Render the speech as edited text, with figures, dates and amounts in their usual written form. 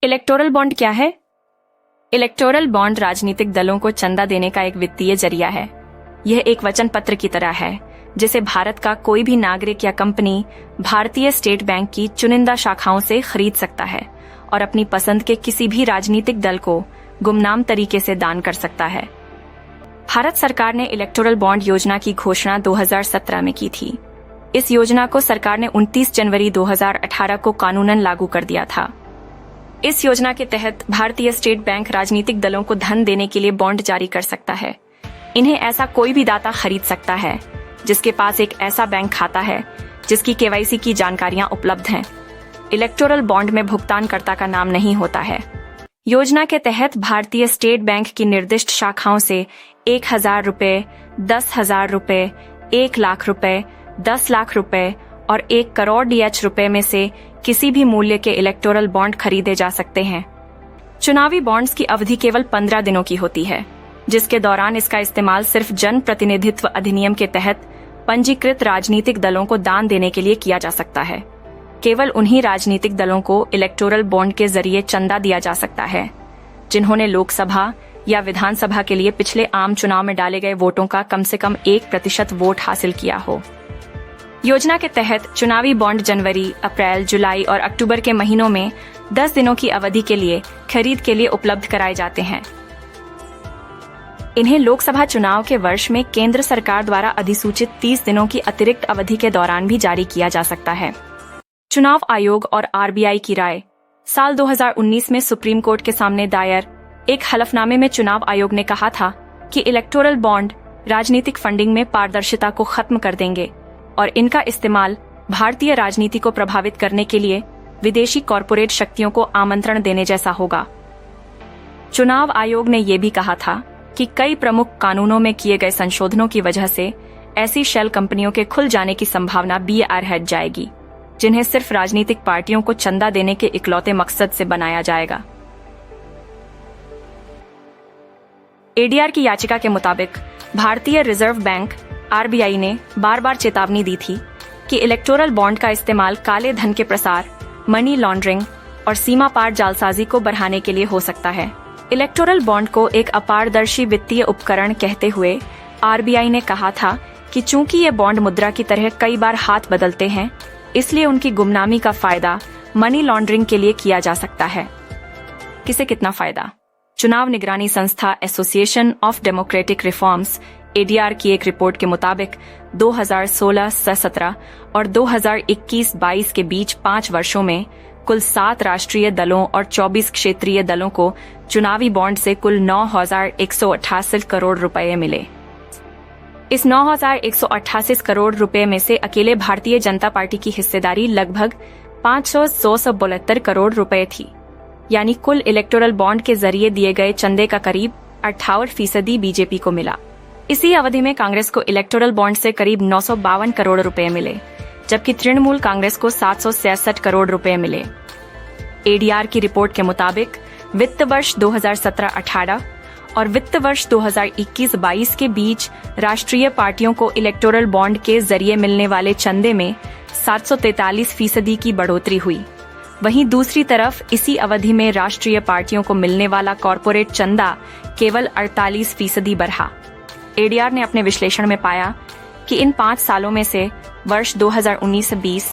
Electoral bond क्या है? Electoral bond राजनीतिक दलों को चंदा देने का एक वित्तीय जरिया है। यह एक वचन पत्र की तरह है जिसे भारत का कोई भी नागरिक या कंपनी भारतीय स्टेट बैंक की चुनिंदा शाखाओं से खरीद सकता है और अपनी पसंद के किसी भी राजनीतिक दल को गुमनाम तरीके से दान कर सकता है। भारत सरकार ने इलेक्टोरल बॉन्ड योजना की घोषणा 2017 में की थी। इस योजना को सरकार ने 29 जनवरी 2018 को कानूनन लागू कर दिया था। इस योजना के तहत भारतीय स्टेट बैंक राजनीतिक दलों को धन देने के लिए बॉन्ड जारी कर सकता है। इन्हें ऐसा कोई भी दाता खरीद सकता है जिसके पास एक ऐसा बैंक खाता है जिसकी केवाईसी की जानकारियां उपलब्ध हैं। इलेक्टोरल बॉन्ड में भुगतानकर्ता का नाम नहीं होता है। योजना के तहत भारतीय स्टेट बैंक की निर्दिष्ट शाखाओं से 1,000 रुपए, 10,000 रुपए, 1 लाख रुपए, 10 लाख रुपए और 1 करोड़ DH रुपए में से किसी भी मूल्य के इलेक्टोरल बॉन्ड खरीदे जा सकते हैं। चुनावी बॉन्ड्स की अवधि केवल 15 दिनों की होती है, जिसके दौरान इसका इस्तेमाल सिर्फ जन प्रतिनिधित्व अधिनियम के तहत पंजीकृत राजनीतिक दलों को दान देने के लिए किया जा सकता है। केवल उन्हीं राजनीतिक दलों को इलेक्टोरल बॉन्ड के जरिए चंदा दिया जा सकता है जिन्होंने लोकसभा या विधानसभा के लिए पिछले आम चुनाव में डाले गए वोटों का कम से कम 1% वोट हासिल किया हो। योजना के तहत चुनावी बॉन्ड जनवरी, अप्रैल, जुलाई और अक्टूबर के महीनों में 10 दिनों की अवधि के लिए खरीद के लिए उपलब्ध कराए जाते हैं। इन्हें लोकसभा चुनाव के वर्ष में केंद्र सरकार द्वारा अधिसूचित 30 दिनों की अतिरिक्त अवधि के दौरान भी जारी किया जा सकता है। चुनाव आयोग और RBI की राय। साल 2019 में सुप्रीम कोर्ट के सामने दायर एक हलफनामे में चुनाव आयोग ने कहा था कि इलेक्टोरल बॉन्ड राजनीतिक फंडिंग में पारदर्शिता को खत्म कर देंगे और इनका इस्तेमाल भारतीय राजनीति को प्रभावित करने के लिए विदेशी कॉरपोरेट शक्तियों को आमंत्रण देने जैसा होगा। चुनाव आयोग ने यह भी कहा था कि कई प्रमुख कानूनों में किए गए संशोधनों की वजह से ऐसी शेल कंपनियों के खुल जाने की संभावना हट जाएगी जिन्हें सिर्फ राजनीतिक पार्टियों को चंदा देने के इकलौते मकसद से बनाया जाएगा। ADR की याचिका के मुताबिक भारतीय रिजर्व बैंक RBI ने बार बार चेतावनी दी थी कि इलेक्टोरल बॉन्ड का इस्तेमाल काले धन के प्रसार, मनी लॉन्ड्रिंग और सीमा पार जालसाजी को बढ़ाने के लिए हो सकता है। इलेक्टोरल बॉन्ड को एक अपारदर्शी वित्तीय उपकरण कहते हुए RBI ने कहा था कि चूंकि ये बॉन्ड मुद्रा की तरह कई बार हाथ बदलते हैं, इसलिए उनकी गुमनामी का फायदा मनी लॉन्ड्रिंग के लिए किया जा सकता है। किसे कितना फायदा? चुनाव निगरानी संस्था association of democratic reforms ADR की एक रिपोर्ट के मुताबिक 2016-17 और 2021-22 के बीच 5 वर्षों में कुल 7 राष्ट्रीय दलों और 24 क्षेत्रीय दलों को चुनावी बॉन्ड से कुल 9,188 करोड़ रुपए मिले। इस 9,188 करोड़ रुपए में से अकेले भारतीय जनता पार्टी की हिस्सेदारी लगभग 572 करोड़ रुपए थी, यानी कुल इलेक्टोरल बॉन्ड के जरिए दिए गए चंदे का करीब 58% बीजेपी को मिला। इसी अवधि में कांग्रेस को इलेक्टोरल बॉन्ड से करीब 952 करोड़ रुपए मिले, जबकि तृणमूल कांग्रेस को 766 करोड़ रुपए मिले। ADR की रिपोर्ट के मुताबिक वित्त वर्ष 2017-18 और वित्त वर्ष 2021-22 के बीच राष्ट्रीय पार्टियों को इलेक्टोरल बॉन्ड के जरिए मिलने वाले चंदे में 743% की बढ़ोतरी हुई। वहीं दूसरी तरफ इसी अवधि में राष्ट्रीय पार्टियों को मिलने वाला कॉरपोरेट चंदा केवल 48% बढ़ा। ADR ने अपने विश्लेषण में पाया कि इन 5 सालों में से वर्ष 2019-20